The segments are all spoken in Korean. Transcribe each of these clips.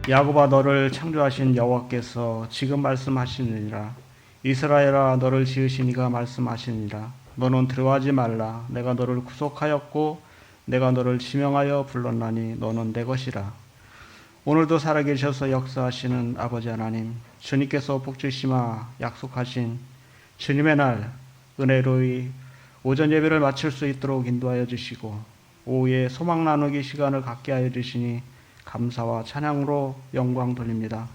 야곱아 너를 창조하신 여호와께서 지금 말씀하시느니라. 이스라엘아 너를 지으신 이가 말씀하시니라. 너는 두려워하지 말라. 내가 너를 구속하였고 내가 너를 지명하여 불렀나니 너는 내 것이라. 오늘도 살아계셔서 역사하시는 아버지 하나님, 주님께서 복주시마 약속하신 주님의 날 은혜로이 오전 예배를 마칠 수 있도록 인도하여 주시고 오후에 소망 나누기 시간을 갖게 하여 주시니 감사와 찬양으로 영광 돌립니다.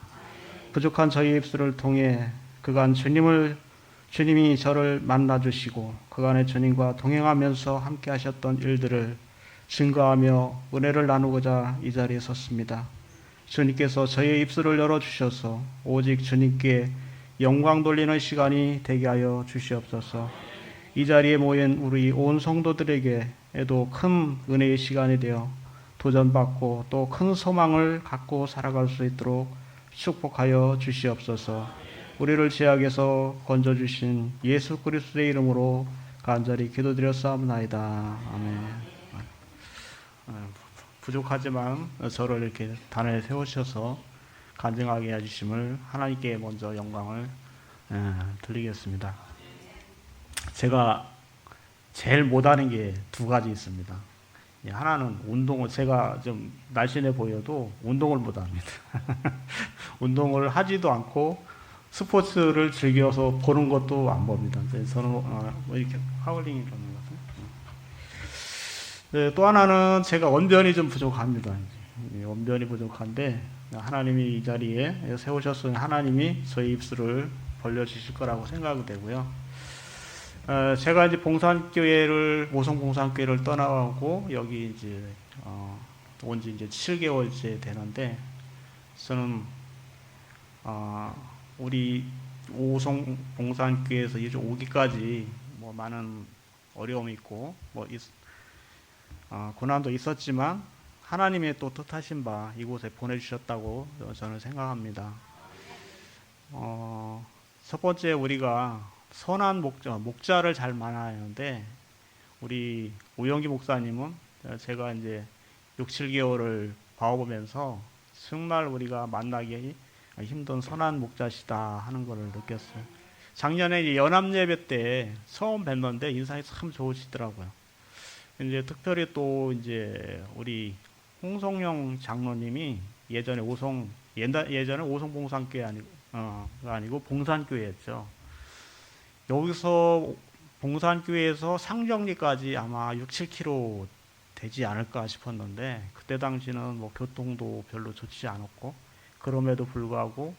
부족한 저희 입술을 통해 그간 주님이 저를 만나 주시고 그간의 주님과 동행하면서 함께 하셨던 일들을 증거하며 은혜를 나누고자 이 자리에 섰습니다. 주님께서 저희의 입술을 열어주셔서 오직 주님께 영광 돌리는 시간이 되게 하여 주시옵소서. 이 자리에 모인 우리 온 성도들에게도 큰 은혜의 시간이 되어 도전받고 또 큰 소망을 갖고 살아갈 수 있도록 축복하여 주시옵소서. 우리를 죄악에서 건져주신 예수 그리스도의 이름으로 간절히 기도드렸사옵나이다. 아멘. 부족하지만 저를 이렇게 단에 세우셔서 간증하게 해주심을 하나님께 먼저 영광을 드리겠습니다. 제가 제일 못하는 게 두 가지 있습니다. 하나는 운동을, 제가 좀 날씬해 보여도 운동을 못합니다. 운동을 하지도 않고 스포츠를 즐겨서 보는 것도 안 봅니다. 저는 이렇게 하울링이 그런 것 같아요. 네, 또 하나는 제가 언변이 좀 부족합니다. 언변이 부족한데 하나님이 이 자리에 세우셨으니 하나님이 저희 입술을 벌려주실 거라고 생각이 되고요. 제가 이제 봉산교회를, 오송봉산교회를 떠나고 여기 이제 온 지 이제 7개월째 되는데, 저는 우리 오송봉산교회에서 이제 오기까지 뭐 많은 어려움이 있고 뭐 고난도 있었지만 하나님의 또 뜻하신 바 이곳에 보내주셨다고 저는 생각합니다. 첫 번째, 우리가 선한 목자를 잘 만나야 하는데, 우리 오영기 목사님은 제가 이제 6, 7개월을 봐오면서 정말 우리가 만나기 힘든 선한 목자시다 하는 것을 느꼈어요. 작년에 이제 연합예배 때 처음 뵀는데 인상이 참 좋으시더라고요. 이제 특별히 또 이제 우리 홍성영 장로님이 예전에 오송봉산교회 아니고 봉산교회였죠. 여기서 봉산교회에서 상정리까지 아마 6, 7km 되지 않을까 싶었는데, 그때 당시는 뭐 교통도 별로 좋지 않았고, 그럼에도 불구하고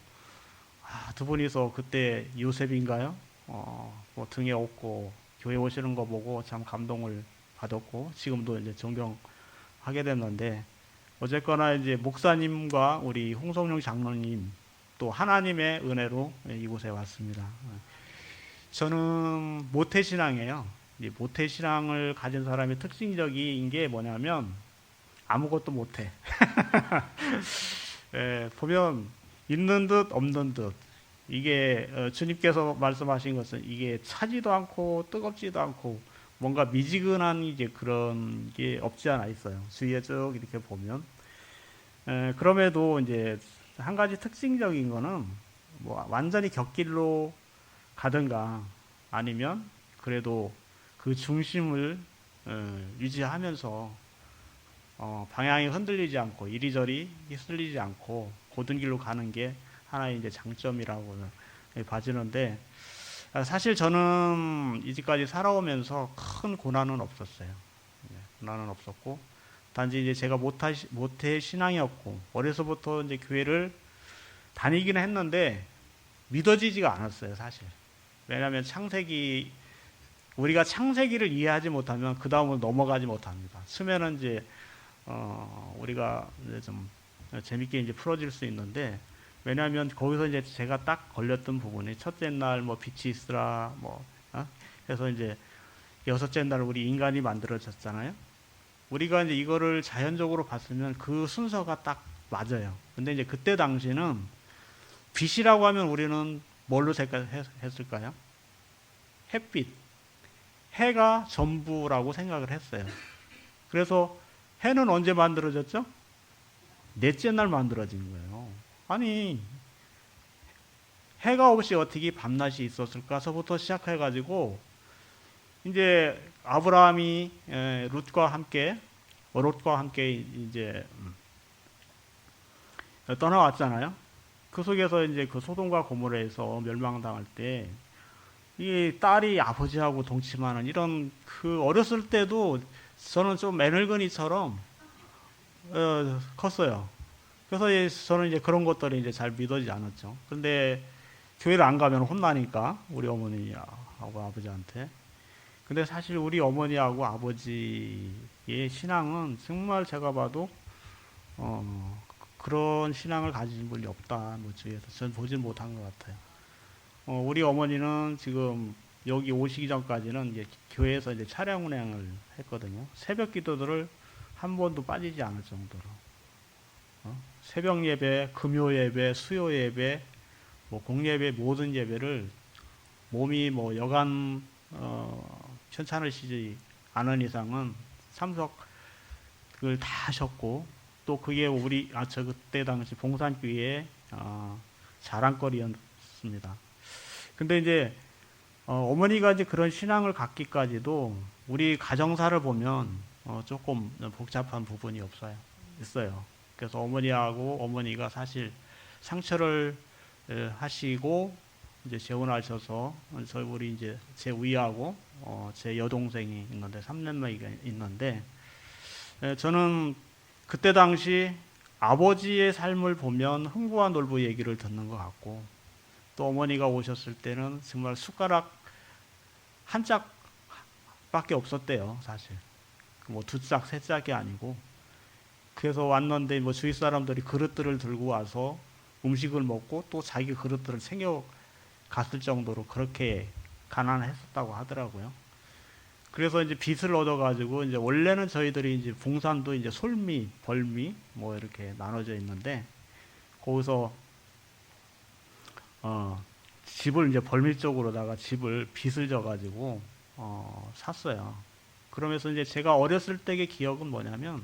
두 분이서 그때 요셉인가요? 뭐 등에 업고 교회 오시는 거 보고 참 감동을 받았고, 지금도 이제 존경하게 됐는데, 어쨌거나 이제 목사님과 우리 홍성룡 장로님 또 하나님의 은혜로 이곳에 왔습니다. 저는 모태신앙이에요. 모태신앙을 가진 사람의 특징적인 게 뭐냐면 아무것도 못해. 보면 있는 듯 없는 듯. 이게 주님께서 말씀하신 것은 이게 차지도 않고 뜨겁지도 않고 뭔가 미지근한 이제 그런 게 없지 않아 있어요. 주위에 쭉 이렇게 보면. 그럼에도 이제 한 가지 특징적인 거는 뭐 완전히 곁길로 가든가 아니면 그래도 그 중심을 유지하면서 방향이 흔들리지 않고 이리저리 휩쓸리지 않고 고든 길로 가는 게 하나의 이제 장점이라고 봐지는데, 사실 저는 이제까지 살아오면서 큰 고난은 없었어요. 고난은 없었고, 단지 이제 제가 모태 신앙이었고 어려서부터 이제 교회를 다니기는 했는데 믿어지지가 않았어요, 사실. 왜냐하면 우리가 창세기를 이해하지 못하면 그 다음으로 넘어가지 못합니다. 수면은 이제 우리가 이제 좀 재밌게 이제 풀어질 수 있는데, 왜냐하면 거기서 이제 제가 딱 걸렸던 부분이 첫째 날 뭐 빛이 있으라 해서 이제 여섯째 날 우리 인간이 만들어졌잖아요. 우리가 이제 이거를 자연적으로 봤으면 그 순서가 딱 맞아요. 근데 이제 그때 당시는 빛이라고 하면 우리는 뭘로 생각했을까요? 햇빛. 해가 전부라고 생각을 했어요. 그래서 해는 언제 만들어졌죠? 넷째 날 만들어진 거예요. 아니, 해가 없이 어떻게 밤낮이 있었을까서부터 시작해가지고 이제 아브라함이 롯과 함께 이제 떠나왔잖아요. 그 속에서 이제 그 소돔과 고모라에서 멸망당할 때 이 딸이 아버지하고 동침하는 이런 그 어렸을 때도 저는 좀 매늙은이처럼 컸어요. 그래서 저는 이제 그런 것들이 이제 잘 믿어지지 않았죠. 그런데 교회를 안 가면 혼나니까 우리 어머니하고 아버지한테. 근데 사실 우리 어머니하고 아버지의 신앙은 정말 제가 봐도 그런 신앙을 가진 분이 없다. 뭐 주위에서 전 보진 못한 것 같아요. 우리 어머니는 지금 여기 오시기 전까지는 이제 교회에서 이제 차량 운행을 했거든요. 새벽 기도들을 한 번도 빠지지 않을 정도로. 새벽 예배, 금요 예배, 수요 예배, 뭐 공예배 모든 예배를 몸이 뭐 여간 편찮으시지 않은 이상은 참석을 다 하셨고 또 그게 저 그때 당시 봉산교회의 자랑거리였습니다. 근데 이제 어머니가 이제 그런 신앙을 갖기까지도 우리 가정사를 보면 조금 복잡한 부분이 있어요. 그래서 어머니가 사실 상처를 하시고 이제 재혼하셔서 우리 이제 제 위하고 제 여동생이 있는데 3년매가 있는데 저는 그때 당시 아버지의 삶을 보면 흥부와 놀부 얘기를 듣는 것 같고 또 어머니가 오셨을 때는 정말 숟가락 한 짝밖에 없었대요, 사실. 뭐 두 짝, 세 짝이 아니고. 그래서 왔는데 뭐 주위 사람들이 그릇들을 들고 와서 음식을 먹고 또 자기 그릇들을 챙겨 갔을 정도로 그렇게 가난했었다고 하더라고요. 그래서 이제 빚을 얻어가지고 이제 원래는 저희들이 이제 봉산도 이제 솔미, 벌미 뭐 이렇게 나눠져 있는데 거기서 집을 이제 벌미 쪽으로다가 집을 빚을 져가지고 샀어요. 그러면서 이제 제가 어렸을 때의 기억은 뭐냐면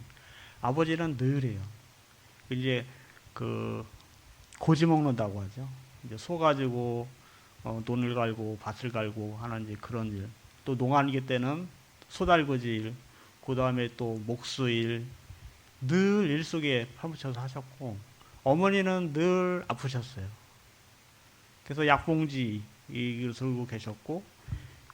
아버지는 늘이에요. 이제 그 고지 먹는다고 하죠. 이제 소 가지고 논을 갈고 밭을 갈고 하는 이제 그런 일. 또 농한기 때는 소달구지 일, 그 다음에 또 목수일, 늘 일 속에 파묻혀서 하셨고 어머니는 늘 아프셨어요. 그래서 약봉지 이걸 들고 계셨고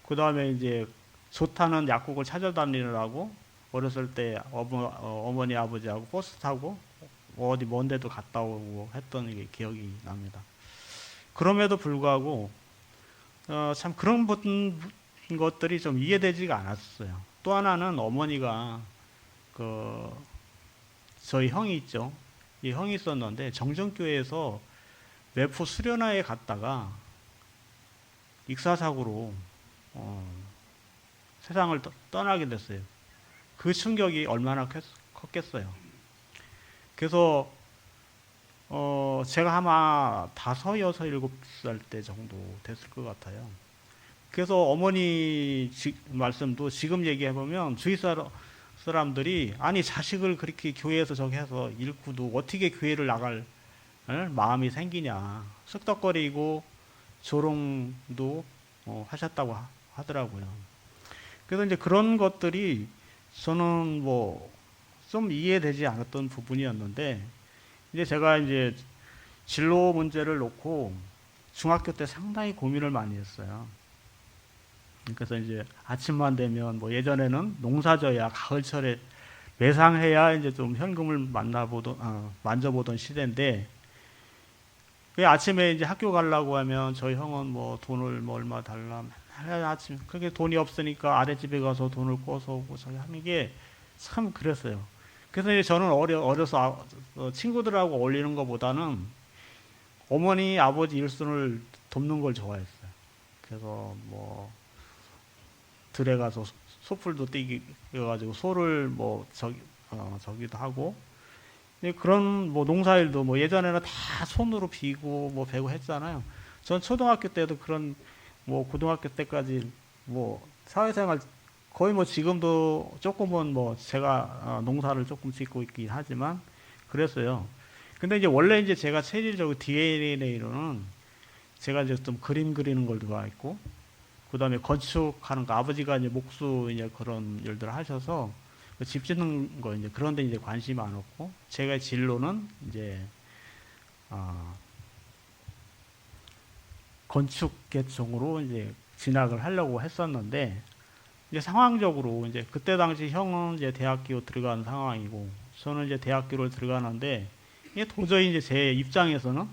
그 다음에 이제 좋다는 약국을 찾아다니느라고 어렸을 때 어머니 아버지하고 버스 타고 어디 먼 데도 갔다 오고 했던 게 기억이 납니다. 그럼에도 불구하고 참 그런 것들이 좀 이해되지가 않았어요. 또 하나는 어머니가 저희 형이 있죠. 이 형이 있었는데 정정교회에서 매포 수련회에 갔다가 익사사고로 세상을 떠나게 됐어요. 그 충격이 얼마나 컸겠어요. 그래서 제가 아마 5, 6, 7살 때 정도 됐을 것 같아요. 그래서 어머니 말씀도 지금 얘기해보면 주위 사람들이 아니 자식을 그렇게 교회에서 저기 해서 잃고도 어떻게 교회를 나갈 마음이 생기냐 쑥덕거리고 조롱도 하셨다고 하더라고요. 그래서 이제 그런 것들이 저는 뭐 좀 이해되지 않았던 부분이었는데 이제 제가 이제 진로 문제를 놓고 중학교 때 상당히 고민을 많이 했어요. 그래서 이제 아침만 되면 뭐 예전에는 농사져야 가을철에 매상해야 이제 좀 현금을 만져보던 시대인데 그 아침에 이제 학교 가려고 하면 저희 형은 뭐 돈을 뭐 얼마 달라 맨날 아침 그게 돈이 없으니까 아랫집에 가서 돈을 꿔서 오고 저기 하는 게 참 그랬어요. 그래서 이제 저는 어려서 친구들하고 어울리는 것보다는 어머니 아버지 일손을 돕는 걸 좋아했어요. 그래서 뭐 들에 가서 소풀도 떼가지고 소를 뭐 저기도 하고 그런 뭐 농사일도 뭐 예전에는 다 손으로 비고 뭐 베고 했잖아요. 전 초등학교 때도 그런 뭐 고등학교 때까지 뭐 사회생활 거의 뭐 지금도 조금은 뭐 제가 농사를 조금 짓고 있긴 하지만 그랬어요. 근데 이제 원래 이제 제가 체질적으로 DNA로는 제가 이제 좀 그림 그리는 걸 좋아했고, 그 다음에 건축하는 거, 아버지가 이제 목수 이제 그런 일들을 하셔서 집 짓는 거 이제 그런 데 이제 관심이 많았고, 제가 진로는 이제, 어, 건축 계통으로 이제 진학을 하려고 했었는데, 이제 상황적으로 이제 그때 당시 형은 이제 대학교 들어간 상황이고, 저는 이제 대학교를 들어가는데, 이게 도저히 이제 제 입장에서는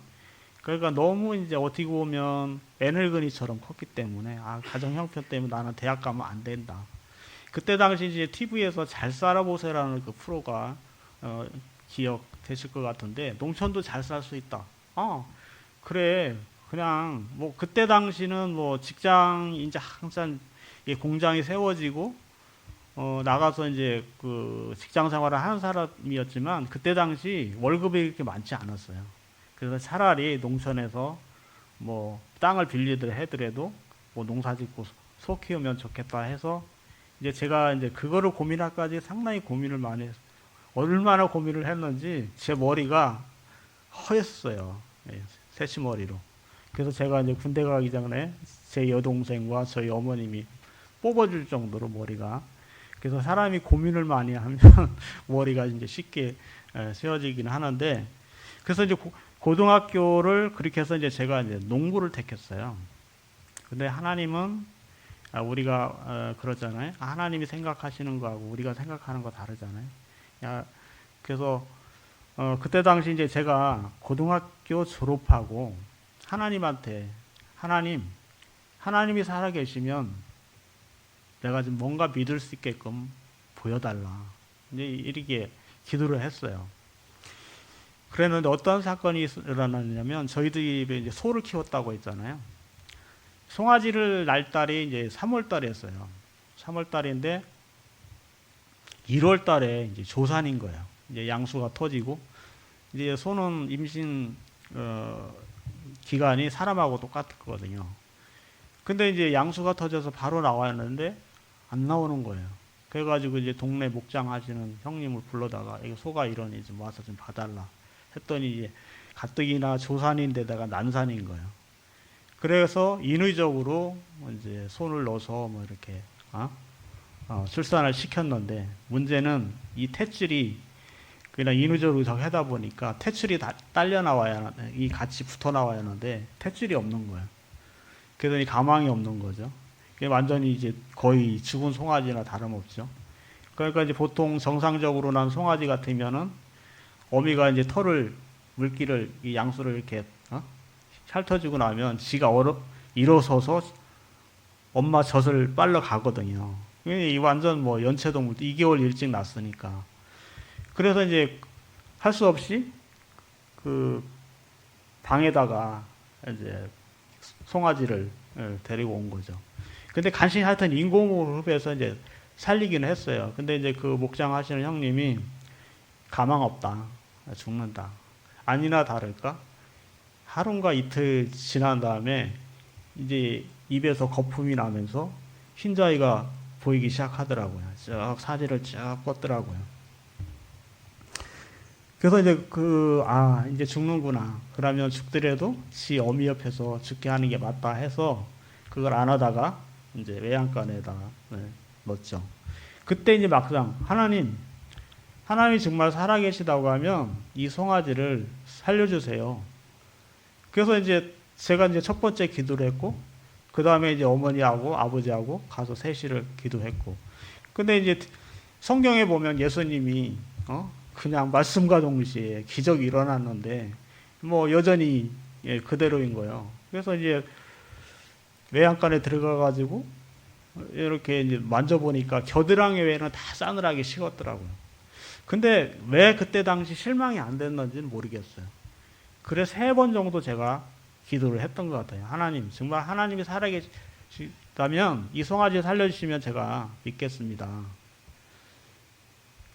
그러니까 너무 이제 어떻게 보면 애늙은이처럼 컸기 때문에 가정 형편 때문에 나는 대학 가면 안 된다. 그때 당시 이제 TV에서 잘 살아보세요라는 그 프로가 기억되실 것 같은데 농촌도 잘 살 수 있다. 그래 그냥 뭐 그때 당시는 뭐 직장 이제 항상 공장이 세워지고 나가서 이제 그 직장 생활을 하는 사람이었지만 그때 당시 월급이 그렇게 많지 않았어요. 그래서 차라리 농촌에서 뭐 땅을 빌리들 해더라도 뭐 농사 짓고 소 키우면 좋겠다 해서 이제 제가 이제 그거를 고민할까지 상당히 고민을 많이 했어요. 얼마나 고민을 했는지 제 머리가 허였어요. 예, 새치머리로. 그래서 제가 이제 군대 가기 전에 제 여동생과 저희 어머님이 뽑아줄 정도로 머리가 그래서 사람이 고민을 많이 하면 머리가 이제 쉽게 세워지긴 하는데 그래서 이제 고등학교를 그렇게 해서 이제 제가 이제 농구를 택했어요. 근데 하나님은 우리가 그렇잖아요. 하나님이 생각하시는 거하고 우리가 생각하는 거 다르잖아요. 그래서 그때 당시 이제 제가 고등학교 졸업하고 하나님한테 하나님이 살아계시면 내가 좀 뭔가 믿을 수 있게끔 보여달라. 이제 이렇게 기도를 했어요. 그랬는데 어떤 사건이 일어났냐면 저희들이 이제 소를 키웠다고 했잖아요. 송아지를 날 달이 이제 3월 달이었어요. 3월 달인데 1월 달에 이제 조산인 거예요. 이제 양수가 터지고 이제 소는 임신 기간이 사람하고 똑같거든요. 근데 이제 양수가 터져서 바로 나와야 하는데 안 나오는 거예요. 그래가지고 이제 동네 목장 하시는 형님을 불러다가 이거 소가 이러니 좀 와서 좀 봐달라 했더니 이제 가뜩이나 조산인데다가 난산인 거예요. 그래서 인위적으로 이제 손을 넣어서 뭐 이렇게 출산을 시켰는데 문제는 이 탯줄이 그냥 인위적으로 하다 보니까 탯줄이 다 딸려 나와야 이 같이 붙어 나와야 하는데 탯줄이 없는 거예요. 그러더니 가망이 없는 거죠. 완전히 이제 거의 죽은 송아지나 다름없죠. 그러니까 이제 보통 정상적으로 난 송아지 같으면은 어미가 이제 물기를 이 양수를 이렇게 핥아주고 나면 지가 일어서서 엄마 젖을 빨러 가거든요. 이 완전 뭐 연체동물 2개월 일찍 났으니까. 그래서 이제 할 수 없이 그 방에다가 이제 송아지를 데리고 온 거죠. 근데 간신히 하여튼 인공호흡해서 이제 살리기는 했어요. 근데 이제 그 목장 하시는 형님이 가망 없다. 죽는다. 아니나 다를까? 하루인가 이틀 지난 다음에 이제 입에서 거품이 나면서 흰자위가 보이기 시작하더라고요. 쭉 사지를 쭉 뻗더라고요. 그래서 이제 이제 죽는구나. 그러면 죽더라도 지 어미 옆에서 죽게 하는 게 맞다 해서 그걸 안 하다가 이제 외양간에다가 넣었죠. 그때 이제 막상 하나님이 정말 살아계시다고 하면 이 송아지를 살려주세요. 그래서 이제 제가 이제 첫 번째 기도를 했고, 그 다음에 이제 어머니하고 아버지하고 가서 셋이를 기도했고. 근데 이제 성경에 보면 예수님이 그냥 말씀과 동시에 기적이 일어났는데 뭐 여전히 그대로인 거예요. 그래서 이제 외양간에 들어가 가지고 이렇게 이제 만져보니까 겨드랑이 외에는 다 싸늘하게 식었더라고요. 근데 왜 그때 당시 실망이 안 됐는지는 모르겠어요. 그래서 3번 정도 제가 기도를 했던 것 같아요. 하나님, 정말 하나님이 살아계시다면 이 송아지 살려주시면 제가 믿겠습니다.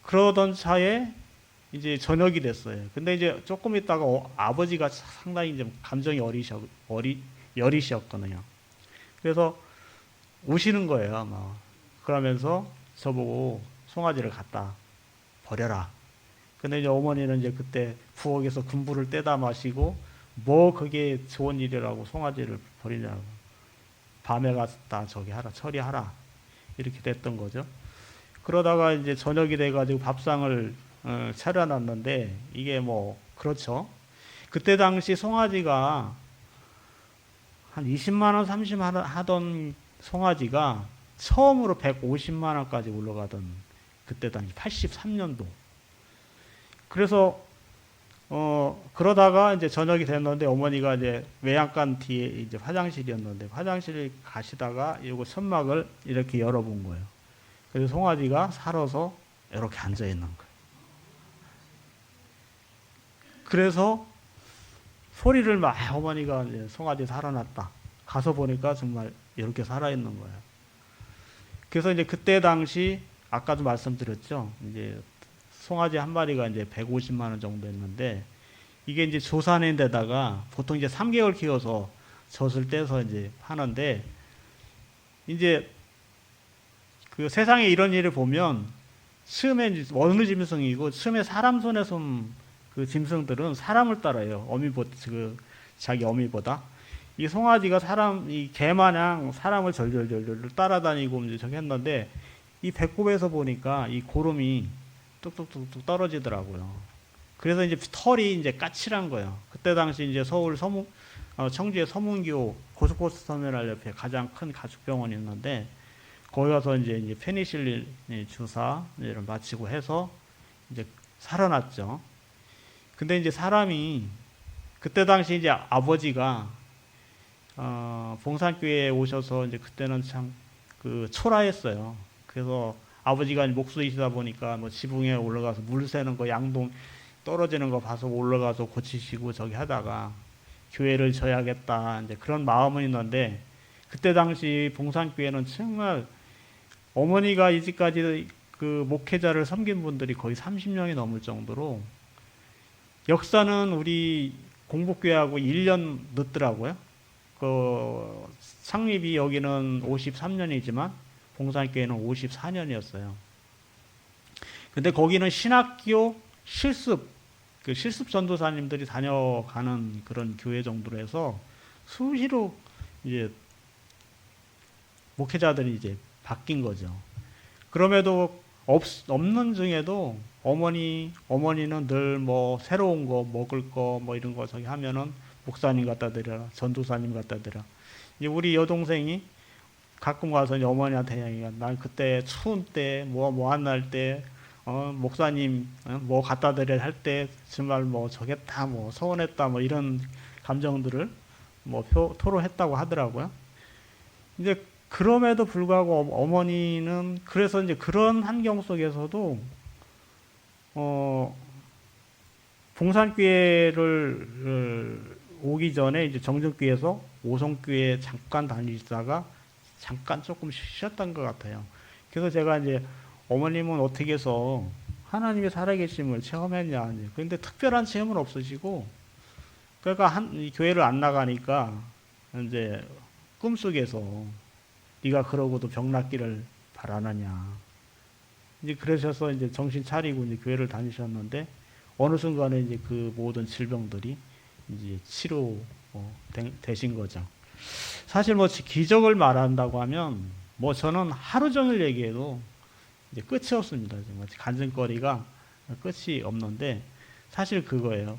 그러던 차에 이제 저녁이 됐어요. 근데 이제 조금 있다가 아버지가 상당히 이제 감정이 여리셨거든요. 그래서 우시는 거예요, 아마. 그러면서 저보고 송아지를 갖다 버려라. 근데 이제 어머니는 이제 그때 부엌에서 군부를 떼다 마시고 뭐 그게 좋은 일이라고 송아지를 버리냐고. 밤에 갔다 저기 하라 처리하라 이렇게 됐던 거죠. 그러다가 이제 저녁이 돼가지고 밥상을 차려놨는데 이게 뭐 그렇죠. 그때 당시 송아지가 한 20만 원, 30만 원 하던 송아지가 처음으로 150만 원까지 올라가던 그때 당시 83년도. 그래서 그러다가 이제 저녁이 됐는데 어머니가 이제 외양간 뒤에 이제 화장실이었는데 화장실 가시다가 이거 천막을 이렇게 열어본 거예요. 그래서 송아지가 살아서 이렇게 앉아 있는 거예요. 그래서 소리를 막 어머니가 이제 송아지 살아났다. 가서 보니까 정말 이렇게 살아있는 거예요. 그래서 이제 그때 당시 아까도 말씀드렸죠. 이제 송아지 한 마리가 이제 150만 원 정도 했는데 이게 이제 조사낸 데다가 보통 이제 3개월 키워서 젖을 떼서 이제 파는데 이제 그 세상에 이런 일을 보면 처음에 이제 어느 짐승이고 처음에 사람 손에 손 그 짐승들은 사람을 따라요. 그 자기 어미보다. 이 송아지가 이 개마냥 사람을 절절절절 따라다니고 이제 저기 했는데 이 배꼽에서 보니까 이 고름이 뚝뚝뚝뚝 떨어지더라고요. 그래서 이제 털이 이제 까칠한 거예요. 그때 당시 이제 서울 청주의 서문교 고속버스 터미널 옆에 가장 큰 가축병원이 있는데 거기 가서 이제 페니실린 주사를 마치고 해서 이제 살아났죠. 근데 이제 사람이 그때 당시 이제 아버지가 봉산교회에 오셔서 이제 그때는 참 그 초라했어요. 그래서 아버지가 목수이시다 보니까 뭐 지붕에 올라가서 물 새는 거 양동 떨어지는 거 봐서 올라가서 고치시고 저기 하다가 교회를 져야겠다 이제 그런 마음은 있는데 그때 당시 봉산교회는 정말 어머니가 이제까지 그 목회자를 섬긴 분들이 거의 30명이 넘을 정도로 역사는 우리 공복교회하고 1년 늦더라고요. 그 창립이 여기는 53년이지만 봉산교회는 54년이었어요. 근데 거기는 신학교 실습, 그 실습 전도사님들이 다녀가는 그런 교회 정도로 해서 수시로 이제 목회자들이 이제 바뀐 거죠. 그럼에도 없는 중에도 어머니는 늘 뭐 새로운 거 먹을 거 뭐 이런 거 저기 하면은 목사님 갖다 드려라, 전도사님 갖다 드려. 이제 우리 여동생이 가끔 와서 이제 어머니한테 얘기가 난 그때 추운 때 뭐 안 날 때 목사님 뭐 갖다 드려 할 때 정말 뭐 저겠다 뭐 서운했다 뭐 이런 감정들을 뭐 토로했다고 하더라고요. 이제 그럼에도 불구하고 어머니는 그래서 이제 그런 환경 속에서도 봉산교회를 오기 전에 이제 정정교회에서 오송교회 잠깐 다니시다가 잠깐 조금 쉬셨던 것 같아요. 그래서 제가 이제 어머님은 어떻게 해서 하나님의 살아계심을 체험했냐. 그런데 특별한 체험은 없으시고, 그러니까 이 교회를 안 나가니까 이제 꿈속에서 네가 그러고도 병 낫기를 바라느냐. 이제 그러셔서 이제 정신 차리고 이제 교회를 다니셨는데 어느 순간에 이제 그 모든 질병들이 이제 치료 되신 거죠. 사실 뭐 기적을 말한다고 하면 뭐 저는 하루 종일 얘기해도 이제 끝이 없습니다. 정말 간증거리가 끝이 없는데 사실 그거예요.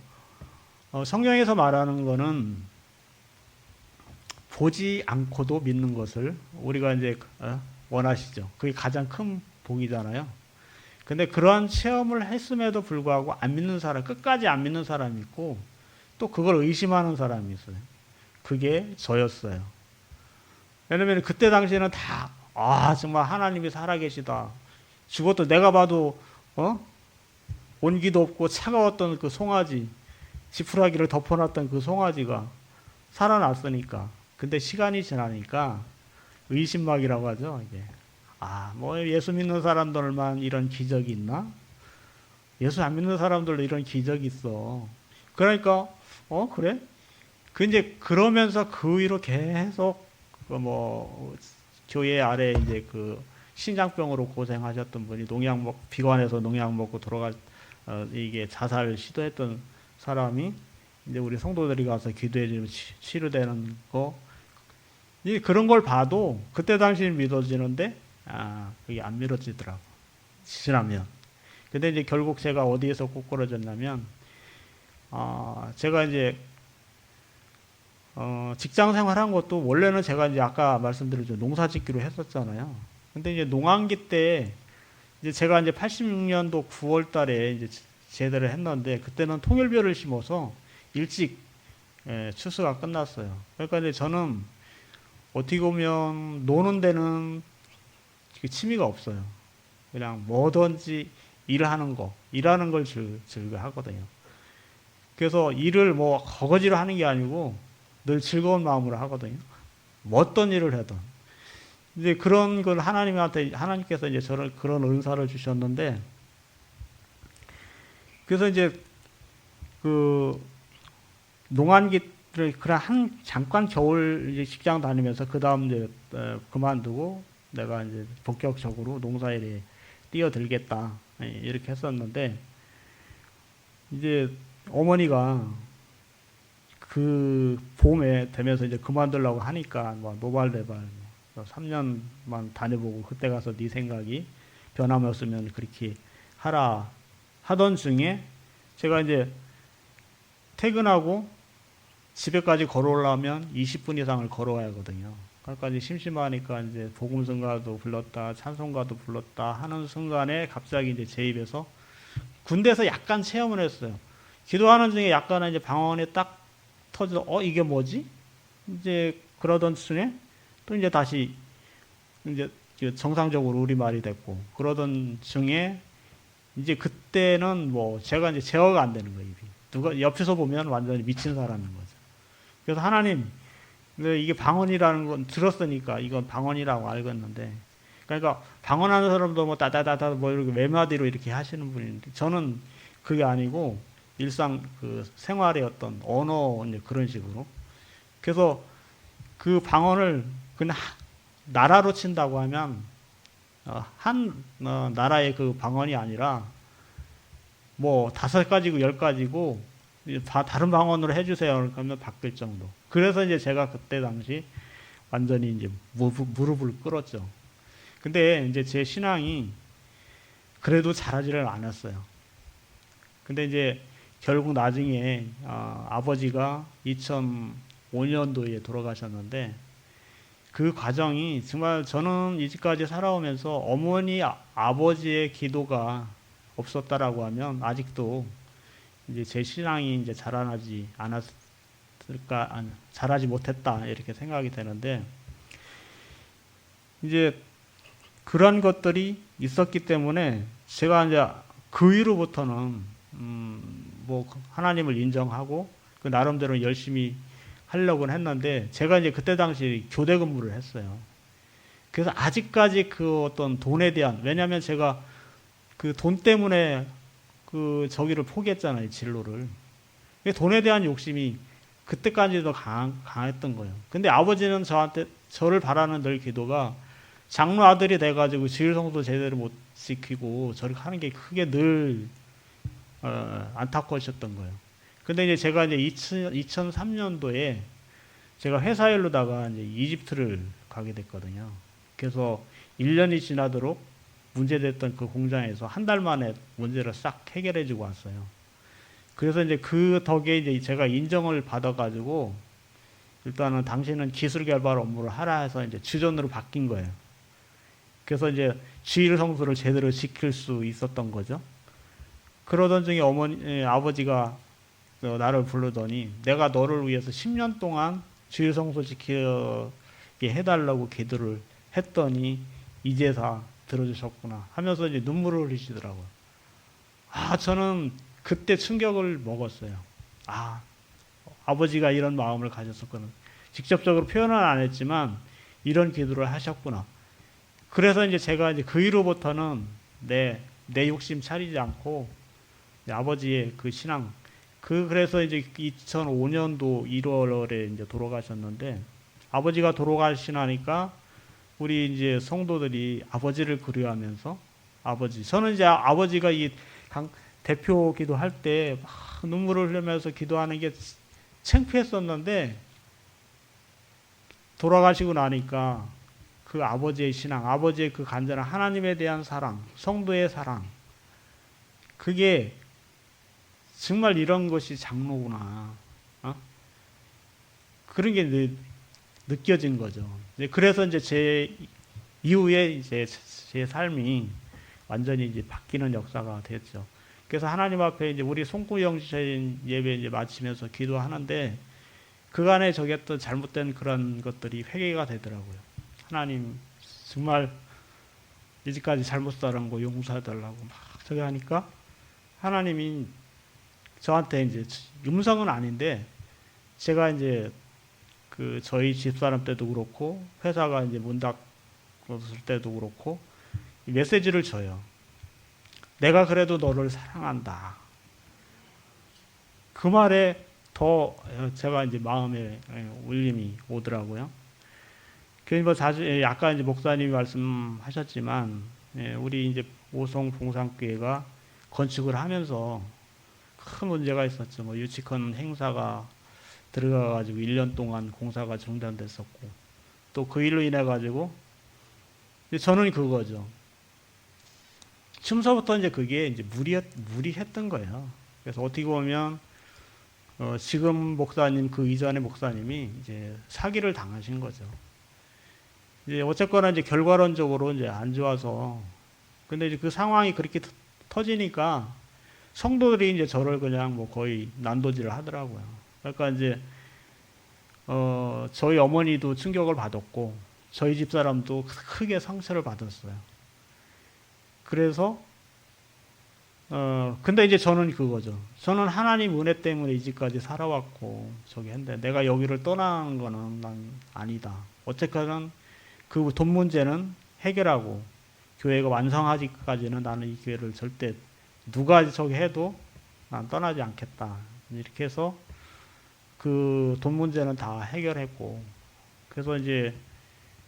성경에서 말하는 거는 보지 않고도 믿는 것을 우리가 이제 원하시죠. 그게 가장 큰 복이잖아요. 근데 그러한 체험을 했음에도 불구하고 안 믿는 사람, 끝까지 안 믿는 사람이 있고 또 그걸 의심하는 사람이 있어요. 그게 저였어요. 왜냐면 그때 당시에는 다, 정말 하나님이 살아계시다. 죽어도 내가 봐도, 온기도 없고 차가웠던 그 송아지, 지푸라기를 덮어놨던 그 송아지가 살아났으니까. 근데 시간이 지나니까 의심막이라고 하죠, 이게. 뭐 예수 믿는 사람들만 이런 기적이 있나? 예수 안 믿는 사람들도 이런 기적이 있어. 그러니까, 그래? 이제 그러면서 그 위로 계속 교회 아래 이제 그 신장병으로 고생하셨던 분이 비관해서 농약 먹고 이게 자살 시도했던 사람이 이제 우리 성도들이 가서 기도해 주면 치료되는 거, 이 그런 걸 봐도 그때 당시는 믿어지는데 그게 안 믿어지더라고 지나면. 근데 이제 결국 제가 어디에서 꼬꾸라졌냐면 제가 이제 직장 생활한 것도 원래는 제가 이제 아까 말씀드렸죠, 농사 짓기로 했었잖아요. 근데 이제 농한기 때 이제 제가 이제 86년도 9월 달에 이제 제대를 했는데 그때는 통일벼를 심어서 일찍 추수가 끝났어요. 그러니까 이제 저는 어떻게 보면 노는 데는 취미가 없어요. 그냥 뭐든지 일하는 걸 즐겨하거든요. 그래서 일을 뭐 거거지로 하는 게 아니고 늘 즐거운 마음으로 하거든요. 뭐 어떤 일을 하든. 이제 그런 걸 하나님께서 이제 저를 그런 은사를 주셨는데, 그래서 이제 그 농한기를 그냥 잠깐 겨울 이제 직장 다니면서 그 다음 이제 그만두고 내가 이제 본격적으로 농사일에 뛰어들겠다 이렇게 했었는데, 이제 어머니가 그 봄에 되면서 이제 그만두려고 하니까 뭐 노발대발 3년만 다녀보고 그때 가서 네 생각이 변함없으면 그렇게 하라 하던 중에 제가 이제 퇴근하고 집에까지 걸어오려면 20분 이상을 걸어와야 하거든요. 그러니까 이제 심심하니까 이제 복음성가도 불렀다, 찬송가도 불렀다 하는 순간에 갑자기 이제 제 입에서 군대에서 약간 체험을 했어요. 기도하는 중에 약간 이제 방언이 딱 터져, 이게 뭐지? 이제 그러던 중에 또 이제 다시 이제 정상적으로 우리말이 됐고, 그러던 중에 이제 그때는 뭐 제가 이제 제어가 안 되는 거예요, 입이. 누가 옆에서 보면 완전히 미친 사람인 거죠. 그래서 하나님, 이게 방언이라는 건 들었으니까 이건 방언이라고 알겠는데, 그러니까 방언하는 사람도 뭐 따다다다 뭐 이렇게 외마디로 이렇게 하시는 분인데, 저는 그게 아니고 일상 그 생활의 어떤 언어 이제 그런 식으로. 그래서 그 방언을 그냥 나라로 친다고 하면 한 나라의 그 방언이 아니라 뭐 5가지고 10가지고 다 다른 방언으로 해주세요. 그러면 바뀔 정도. 그래서 이제 제가 그때 당시 완전히 이제 무릎을 꿇었죠. 근데 이제 제 신앙이 그래도 잘하지를 않았어요. 근데 이제 결국 나중에 아버지가 2005년도에 돌아가셨는데, 그 과정이 정말 저는 이제까지 살아오면서 어머니 아버지의 기도가 없었다라고 하면 아직도 이제 제 신앙이 이제 자라나지 않았을까, 자라지 못했다 이렇게 생각이 되는데, 이제 그런 것들이 있었기 때문에 제가 이제 그 이후로부터는 뭐 하나님을 인정하고 그 나름대로 열심히 하려고 했는데, 제가 이제 그때 당시 교대 근무를 했어요. 그래서 아직까지 그 어떤 돈에 대한, 왜냐하면 제가 그 돈 때문에 그 저기를 포기했잖아요, 진로를. 돈에 대한 욕심이 그때까지도 강했던 거예요. 근데 아버지는 저를 바라는 늘 기도가, 장로 아들이 돼가지고 주일성도 제대로 못 지키고 저렇게 하는 게 크게 늘 안타까우셨던 거예요. 근데 이제 제가 이제 2003년도에 제가 회사 일로다가 이제 이집트를 가게 됐거든요. 그래서 1년이 지나도록 문제됐던 그 공장에서 한 달 만에 문제를 싹 해결해주고 왔어요. 그래서 이제 그 덕에 이제 제가 인정을 받아가지고 일단은 당신은 기술 개발 업무를 하라 해서 이제 주전으로 바뀐 거예요. 그래서 이제 주일 성수를 제대로 지킬 수 있었던 거죠. 그러던 중에 아버지가 나를 부르더니 내가 너를 위해서 10년 동안 주일 성수 지키게 해달라고 기도를 했더니 이제서 들어주셨구나 하면서 이제 눈물을 흘리시더라고요. 저는 그때 충격을 먹었어요. 아버지가 이런 마음을 가졌었구나. 직접적으로 표현은 안 했지만 이런 기도를 하셨구나. 그래서 이제 제가 이제 그 이후로부터는 내 욕심 차리지 않고 아버지의 그 신앙, 그래서 이제 2005년도 1월에 이제 돌아가셨는데, 아버지가 돌아가시나니까 우리 이제 성도들이 아버지를 그리워하면서 저는 이제 아버지가 대표 기도할 때 막 눈물을 흘리면서 기도하는 게 창피했었는데 돌아가시고 나니까 그 아버지의 신앙, 아버지의 그 간절한 하나님에 대한 사랑, 성도의 사랑, 그게 정말 이런 것이 장로구나. 어? 그런 게 느껴진 거죠. 그래서 이제 제 이후에 이제 제 삶이 완전히 이제 바뀌는 역사가 됐죠. 그래서 하나님 앞에 이제 우리 송구영신 예배 이제 마치면서 기도하는데 그간에 저겼던 잘못된 그런 것들이 회개가 되더라고요. 하나님 정말 이제까지 잘못 살은 거 용서해달라고 막 저기 하니까 하나님이 저한테 이제 음성은 아닌데 제가 이제 그 저희 집사람 때도 그렇고 회사가 이제 문 닫았을 때도 그렇고 메시지를 줘요. 내가 그래도 너를 사랑한다. 그 말에 더 제가 이제 마음에 울림이 오더라고요. 그래서 뭐 자주 아까 이제 목사님이 말씀하셨지만 우리 이제 오송 봉산교회가 건축을 하면서 큰 문제가 있었죠. 뭐 유치권 행사가 들어가가지고 1년 동안 공사가 중단됐었고 또 그 일로 인해 가지고 저는 그거죠. 처음서부터 이제 그게 이제 무리했던 거예요. 그래서 어떻게 보면 지금 목사님 그 이전의 목사님이 이제 사기를 당하신 거죠. 이제 어쨌거나 이제 결과론적으로 이제 안 좋아서 근데 이제 그 상황이 그렇게 터지니까 성도들이 이제 저를 그냥 뭐 거의 난도질을 하더라고요. 그러니까 이제 저희 어머니도 충격을 받았고 저희 집사람도 크게 상처를 받았어요. 그래서 근데 이제 저는 그거죠. 저는 하나님 은혜 때문에 이제까지 살아왔고 저기 했는데 내가 여기를 떠나는 거는 난 아니다. 어쨌거나 그 돈 문제는 해결하고 교회가 완성하기까지는 나는 이 교회를 절대 누가 저기 해도 난 떠나지 않겠다. 이렇게 해서 그 돈 문제는 다 해결했고 그래서 이제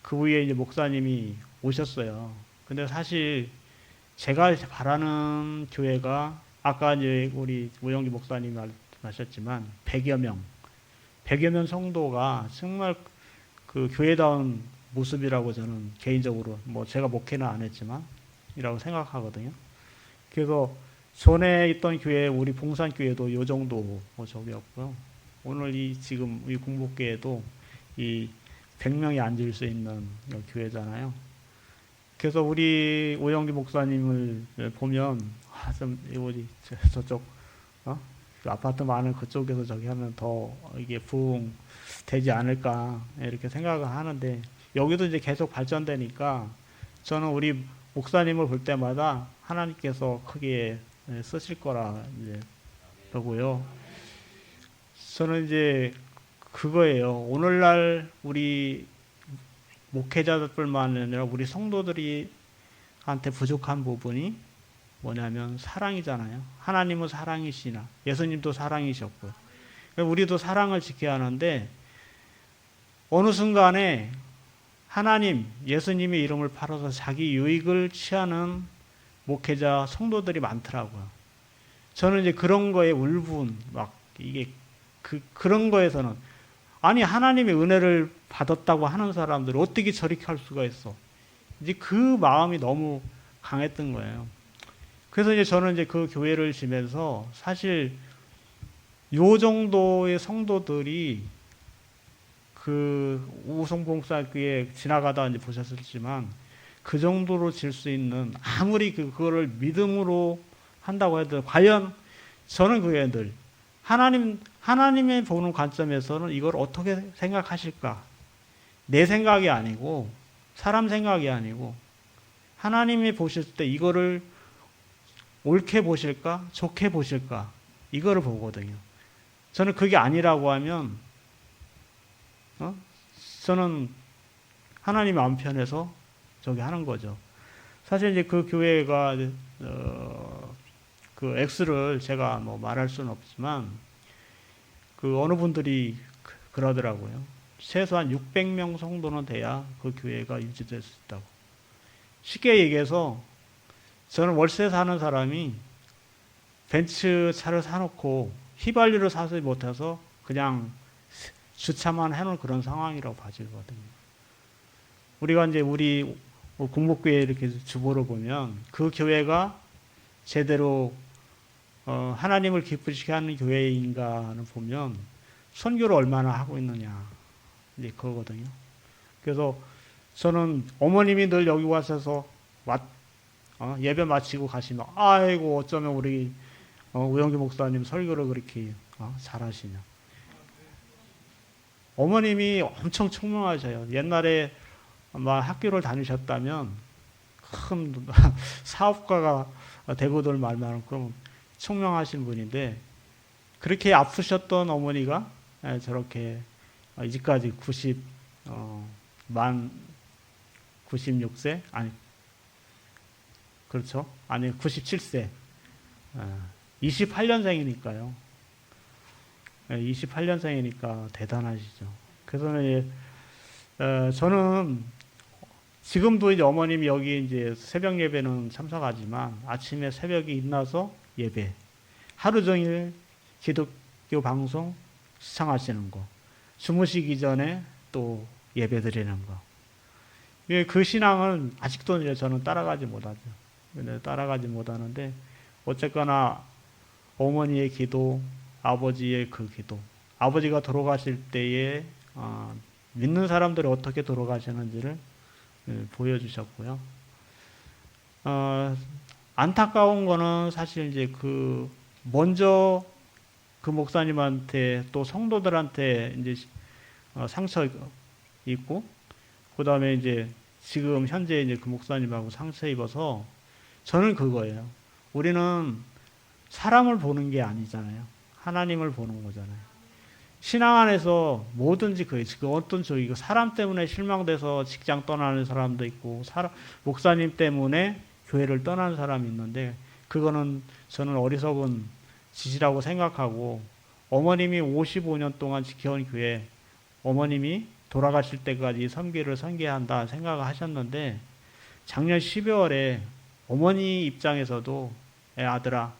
그 후에 이제 목사님이 오셨어요. 근데 사실 제가 바라는 교회가 아까 이제 우리 우영기 목사님이 말씀하셨지만 100여 명 성도가 정말 그 교회다운 모습이라고 저는 개인적으로 뭐 제가 목회는 안 했지만 이라고 생각하거든요. 그래서 전에 있던 교회 우리 봉산교회도 요 정도 뭐 저기였고요. 오늘 이 지금 이 공복교회도 이 100명이 앉을 수 있는 교회잖아요. 그래서 우리 오영기 목사님을 보면 좀 우리 저쪽 그 아파트 많은 그쪽에서 저기 하면 더 이게 부흥 되지 않을까 이렇게 생각을 하는데 여기도 이제 계속 발전되니까 저는 우리 목사님을 볼 때마다 하나님께서 크게 쓰실 거라 이제 보고요. 저는 이제 그거예요. 오늘날 우리 목회자들뿐만 아니라 우리 성도들이 한테 부족한 부분이 뭐냐면 사랑이잖아요. 하나님은 사랑이시나 예수님도 사랑이셨고 우리도 사랑을 지켜야 하는데 어느 순간에 하나님 예수님의 이름을 팔아서 자기 유익을 취하는 목회자 성도들이 많더라고요. 저는 이제 그런 거에 울분 막 이게 그런 거에서는 아니 하나님의 은혜를 받았다고 하는 사람들 어떻게 저렇게 할 수가 있어? 이제 그 마음이 너무 강했던 거예요. 그래서 이제 저는 이제 그 교회를 지면서 사실 요 정도의 성도들이 그 우송봉사교회 지나가다 이제 보셨을지만 그 정도로 질 수 있는 아무리 그거를 믿음으로 한다고 해도 과연 저는 그게 늘 하나님의 보는 관점에서는 이걸 어떻게 생각하실까? 내 생각이 아니고 사람 생각이 아니고 하나님이 보실 때 이거를 옳게 보실까? 좋게 보실까? 이거를 보거든요. 저는 그게 아니라고 하면 저는 하나님 마음 편해서 저기 하는 거죠. 사실 이제 그 교회가 그 X를 제가 뭐 말할 수는 없지만 그 어느 분들이 그러더라고요. 최소한 600명 정도는 돼야 그 교회가 유지될 수 있다고. 쉽게 얘기해서 저는 월세 사는 사람이 벤츠 차를 사놓고 휘발유를 사지 못해서 그냥 주차만 해놓은 그런 상황이라고 봐지거든요. 우리가 이제 우리 공목교회 이렇게 주보를 보면 그 교회가 제대로 하나님을 기쁘시게 하는 교회인가를 보면 선교를 얼마나 하고 있느냐 이제 그거거든요. 그래서 저는 어머님이 늘 여기 와서 예배 마치고 가시면 아이고 어쩌면 우리 우영기 목사님 설교를 그렇게 잘하시냐. 어머님이 엄청 총명하셔요. 옛날에 아마 학교를 다니셨다면 큰 사업가가 되고들 말만큼 총명하신 분인데 그렇게 아프셨던 어머니가 저렇게 이제까지 96세? 아니, 그렇죠. 아니, 97세. 28년생이니까요. 28년생이니까 대단하시죠. 그래서 저는 지금도 이제 어머님이 여기 이제 새벽 예배는 참석하지만 아침에 새벽에 일어나서 예배, 하루 종일 기독교 방송 시청하시는 거, 주무시기 전에 또 예배 드리는 거. 그 신앙은 아직도 이제 저는 따라가지 못하죠. 따라가지 못하는데 어쨌거나 어머니의 기도, 아버지의 그 기도, 아버지가 돌아가실 때에 믿는 사람들이 어떻게 돌아가시는지를 보여주셨고요. 안타까운 거는 사실 이제 먼저 그 목사님한테 또 성도들한테 이제 상처 입고, 그 다음에 이제 지금 현재 이제 그 목사님하고 상처 입어서 저는 그거예요. 우리는 사람을 보는 게 아니잖아요. 하나님을 보는 거잖아요. 신앙 안에서 뭐든지 그 어떤 쪽이고 사람 때문에 실망돼서 직장 떠나는 사람도 있고 목사님 때문에 교회를 떠나는 사람이 있는데 그거는 저는 어리석은 짓이라고 생각하고 어머님이 55년 동안 지켜온 교회 어머님이 돌아가실 때까지 섬기를 섬겨야 한다 생각을 하셨는데 작년 12월에 어머니 입장에서도 아들아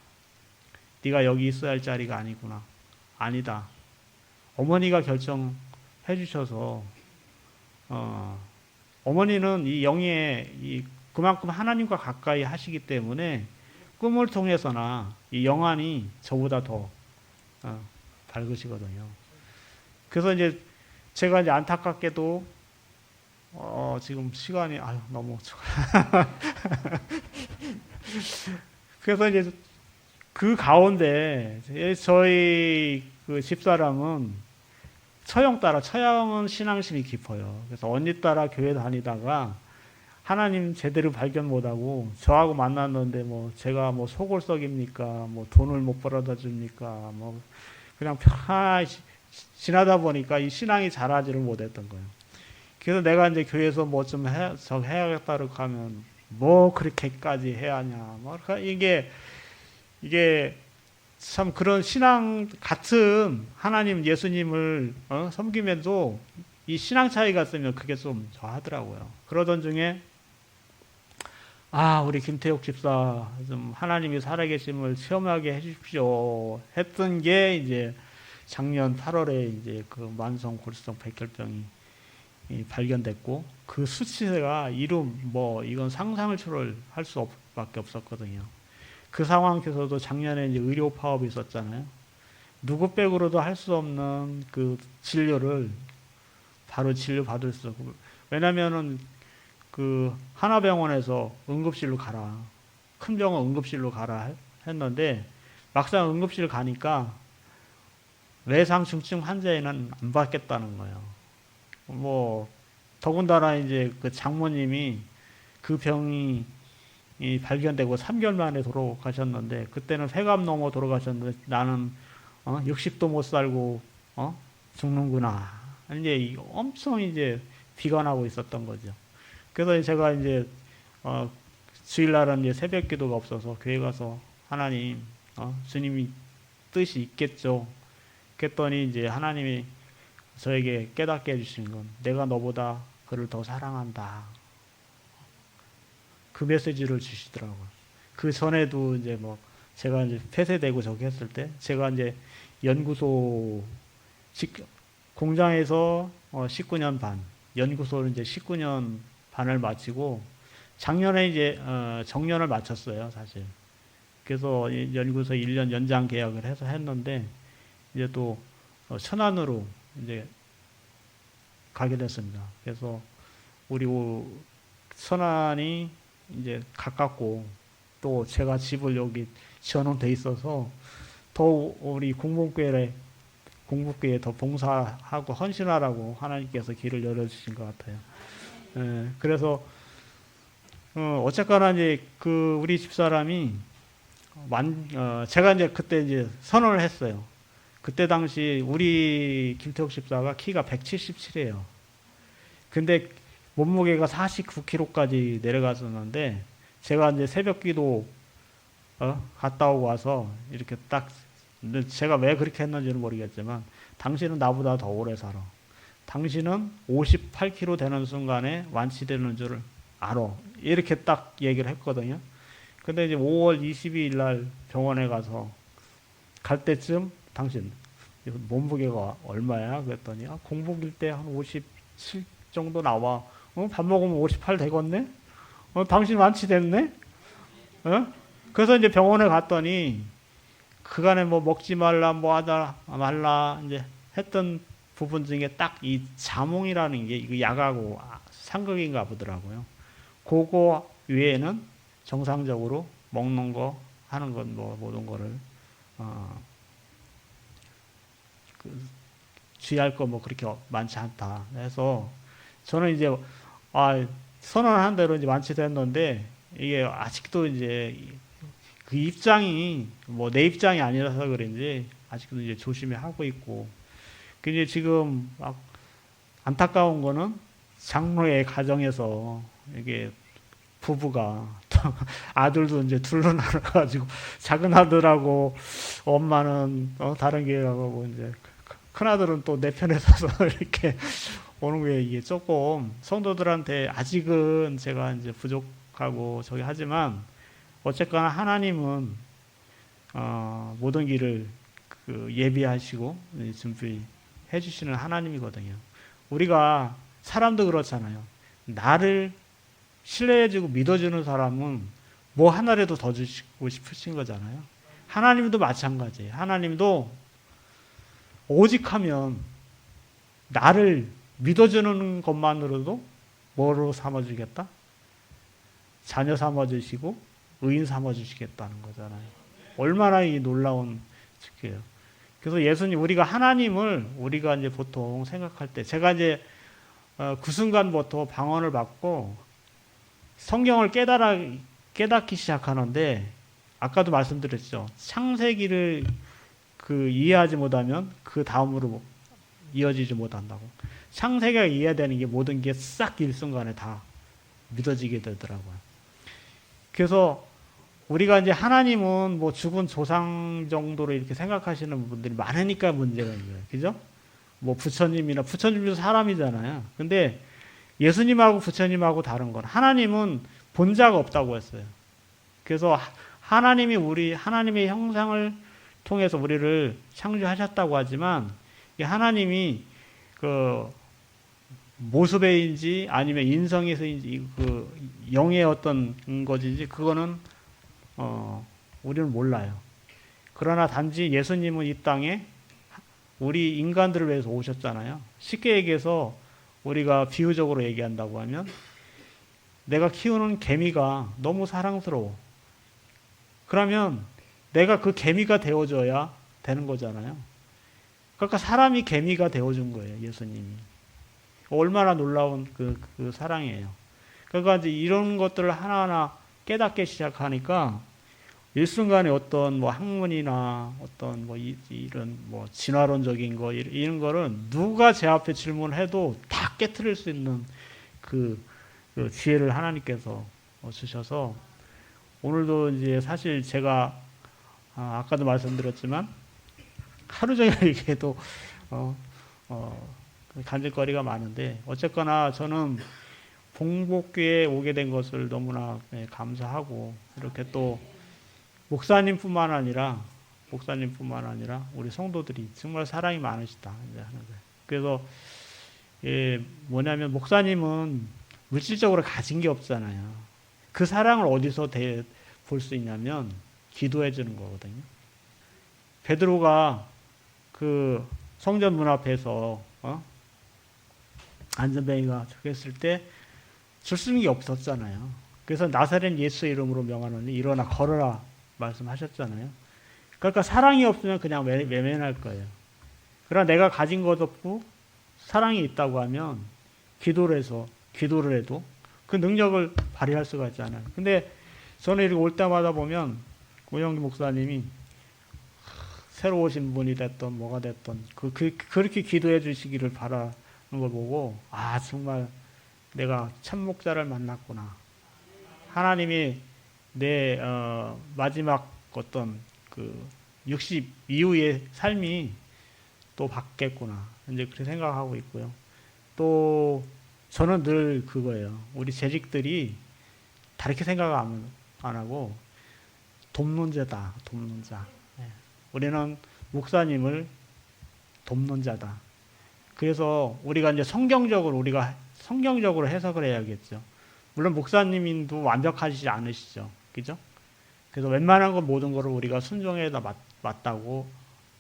네가 여기 있어야 할 자리가 아니구나. 아니다. 어머니가 결정해 주셔서 어머니는 이 영에 그만큼 하나님과 가까이 하시기 때문에 꿈을 통해서나 이 영안이 저보다 더 밝으시거든요. 그래서 이제 제가 이제 안타깝게도 지금 시간이 너무 그래서 이제 그 가운데 저희 그 집사람은 처형은 신앙심이 깊어요. 그래서 언니 따라 교회 다니다가 하나님 제대로 발견 못하고 저하고 만났는데 뭐 제가 뭐 속을 썩입니까? 뭐 돈을 못 벌어다 줍니까? 뭐 그냥 편하게 지나다 보니까 이 신앙이 자라지를 못했던 거예요. 그래서 내가 이제 교회에서 뭐 좀 해야겠다고 하면 뭐 그렇게까지 해야 하냐. 뭐 이게 참 그런 신앙 같은 하나님 예수님을 섬기면서 이 신앙 차이가 있으면 그게 좀 저하더라고요. 그러던 중에 우리 김태욱 집사 좀 하나님이 살아계심을 체험하게 해주십시오 했던 게 이제 작년 8월에 이제 그 만성 골수성 백혈병이 발견됐고 그 수치가 이건 상상을 초월할 수밖에 없었거든요. 그 상황에서도 작년에 이제 의료 파업이 있었잖아요. 누구 빼고로도 할 수 없는 그 진료를 바로 진료받을 수 없고, 왜냐면은 그 하나병원에서 응급실로 가라. 큰 병원 응급실로 가라 했는데 막상 응급실 가니까 외상 중증 환자에는 안 받겠다는 거예요. 뭐 더군다나 이제 그 장모님이 그 병이 발견되고 3개월 만에 돌아가셨는데 그때는 폐암 넘어 돌아가셨는데 나는 60도 못 살고 죽는구나. 이제 엄청 이제 비관하고 있었던 거죠. 그래서 제가 이제 주일날은 이제 새벽 기도가 없어서 교회 가서 하나님 주님이 뜻이 있겠죠. 그랬더니 이제 하나님이 저에게 깨닫게 해주신 건 내가 너보다 그를 더 사랑한다. 그 메시지를 주시더라고요. 그 전에도 이제 뭐 제가 이제 폐쇄되고 저기 했을 때 제가 이제 연구소 공장에서 19년 반, 연구소를 이제 19년 반을 마치고 작년에 이제 정년을 마쳤어요, 사실. 그래서 연구소 1년 연장 계약을 해서 했는데 이제 또 천안으로 이제 가게 됐습니다. 그래서 우리 천안이 이제 가깝고 또 제가 집을 여기 지어놓은 데 있어서 더 우리 공복교회에 더 봉사하고 헌신하라고 하나님께서 길을 열어주신 것 같아요. 그래서 어쨌거나 이제 그 우리 집사람이 제가 이제 그때 이제 선언을 했어요. 그때 당시 우리 김태욱 집사가 키가 177이에요. 근데 몸무게가 49kg까지 내려갔었는데 제가 이제 새벽 기도 갔다 오고 와서 이렇게 딱 제가 왜 그렇게 했는지는 모르겠지만 당신은 나보다 더 오래 살아. 당신은 58kg 되는 순간에 완치되는 줄 알아. 이렇게 딱 얘기를 했거든요. 근데 이제 5월 22일 날 병원에 가서 갈 때쯤 당신 몸무게가 얼마야? 그랬더니 공복일 때 한 57 정도 나와. 밥 먹으면 58 되겠네? 당신 완치됐네? 그래서 이제 병원에 갔더니 그간에 뭐 먹지 말라 뭐 하다 말라 이제 했던 부분 중에 딱 이 자몽이라는 게 이거 약하고 상극인가 보더라고요. 그거 외에는 정상적으로 먹는 거 하는 건 뭐 모든 거를 취할 거 뭐 그렇게 많지 않다. 그래서 저는 이제 선언한 대로 이제 완치됐는데 이게 아직도 이제 그 입장이 뭐 내 입장이 아니라서 그런지 아직도 이제 조심히 하고 있고. 근데 지금 막 안타까운 거는 장로의 가정에서 이게 부부가 아들도 이제 둘로 나눠가지고 작은 아들하고 엄마는 다른 교회 가고 이제 큰 아들은 또 내 편에 서서 이렇게 오는 게 이게 조금 성도들한테 아직은 제가 이제 부족하고 저기 하지만 어쨌거나 하나님은 모든 길을 예비하시고 준비해 주시는 하나님이거든요. 우리가 사람도 그렇잖아요. 나를 신뢰해주고 믿어주는 사람은 뭐 하나라도 더 주시고 싶으신 거잖아요. 하나님도 마찬가지예요. 하나님도 오직 하면 나를 믿어주는 것만으로도 뭐로 삼아주겠다? 자녀 삼아주시고 의인 삼아주시겠다는 거잖아요. 얼마나 이 놀라운 측이에요. 그래서 예수님, 우리가 하나님을 우리가 이제 보통 생각할 때, 제가 이제 그 순간부터 방언을 받고 성경을 깨닫기 시작하는데, 아까도 말씀드렸죠. 창세기를 이해하지 못하면 그 다음으로 이어지지 못한다고. 창세기가 이해되는 게 모든 게 싹 일순간에 다 믿어지게 되더라고요. 그래서 우리가 이제 하나님은 뭐 죽은 조상 정도로 이렇게 생각하시는 분들이 많으니까 문제가 있는 거예요. 그죠? 뭐 부처님도 사람이잖아요. 근데 예수님하고 부처님하고 다른 건 하나님은 본자가 없다고 했어요. 그래서 하나님의 형상을 통해서 우리를 창조하셨다고 하지만 하나님이 모습에인지 아니면 인성에서인지 영의 어떤 것인지 그거는 우리는 몰라요. 그러나 단지 예수님은 이 땅에 우리 인간들을 위해서 오셨잖아요. 쉽게 얘기해서 우리가 비유적으로 얘기한다고 하면 내가 키우는 개미가 너무 사랑스러워. 그러면 내가 그 개미가 되어줘야 되는 거잖아요. 그러니까 사람이 개미가 되어준 거예요. 예수님이. 얼마나 놀라운 그 사랑이에요. 그러니까 이제 이런 것들을 하나하나 깨닫기 시작하니까 일순간에 어떤 뭐 학문이나 어떤 뭐 이런 뭐 진화론적인 거 이런 거를 누가 제 앞에 질문해도 다 깨트릴 수 있는 그 지혜를 하나님께서 주셔서 오늘도 이제 사실 제가 아까도 말씀드렸지만 하루 종일 얘기해도 간질거리가 많은데 어쨌거나 저는 봉복교에 오게 된 것을 너무나 감사하고 이렇게 또 목사님뿐만 아니라 우리 성도들이 정말 사랑이 많으시다 이제 하는 거예요. 그래서 뭐냐면 목사님은 물질적으로 가진 게 없잖아요. 그 사랑을 어디서 볼 수 있냐면 기도해 주는 거거든요. 베드로가 그 성전 문 앞에서 안전뱅이가 저겼을 때 줄 수 있는 게 없었잖아요. 그래서 나사렛 예수 이름으로 명하노니 일어나 걸어라 말씀하셨잖아요. 그러니까 사랑이 없으면 그냥 외면할 거예요. 그러나 내가 가진 것 없고 사랑이 있다고 하면 기도를 해도 그 능력을 발휘할 수가 있잖아요. 근데 저는 이렇게 올 때마다 보면 오영기 목사님이 새로 오신 분이 됐던 뭐가 됐던 그렇게 기도해 주시기를 바라는 걸 보고 정말 내가 참 목자를 만났구나. 하나님이 내 마지막 어떤 그 60 이후의 삶이 또 바뀌겠구나. 이제 그렇게 생각하고 있고요. 또 저는 늘 그거예요. 우리 재직들이 다르게 생각 안 하고 돕는 자다. 돕는 자. 우리는 목사님을 돕는 자다. 그래서 우리가 이제 성경적으로 해석을 해야겠죠. 물론 목사님도 완벽하시지 않으시죠. 그죠? 그래서 웬만한 건 모든 거를 우리가 순종해야 맞다고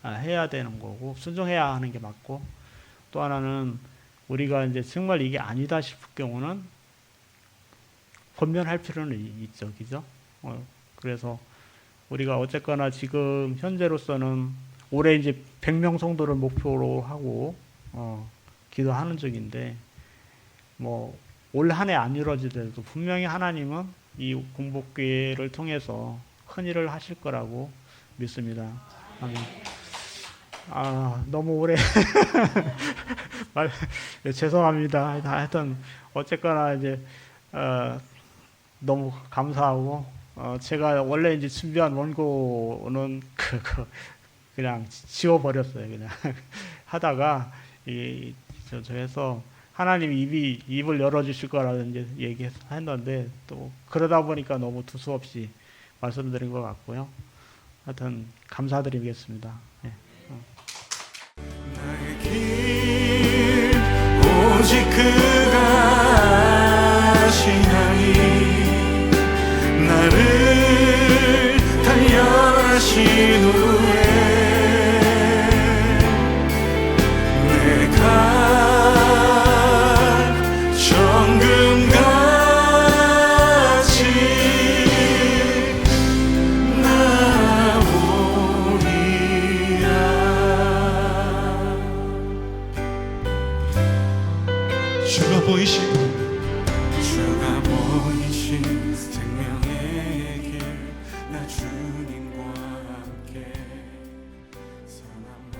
해야 되는 거고, 순종해야 하는 게 맞고, 또 하나는 우리가 이제 정말 이게 아니다 싶을 경우는 권면할 필요는 있죠. 그죠? 그래서 우리가 어쨌거나 지금 현재로서는 올해 이제 100명 성도를 목표로 하고, 기도하는 중인데, 올 한 해 안 이루어지더라도 분명히 하나님은 이 공복기회를 통해서 큰 일을 하실 거라고 믿습니다. 아멘. 너무 오래 죄송합니다. 하여튼 어쨌거나 이제 너무 감사하고 제가 원래 이제 준비한 원고는 그냥 지워버렸어요. 그냥 하다가 저 해서 하나님이 입을 열어주실 거라는 이제 얘기했는데 또 그러다 보니까 너무 두서없이 말씀드린 것 같고요. 하여튼 감사드리겠습니다. 네. 나의 길 오직 그가 아시나니 나를 단련하신 후에 내가 정금같이 나오리라. 주가 보이신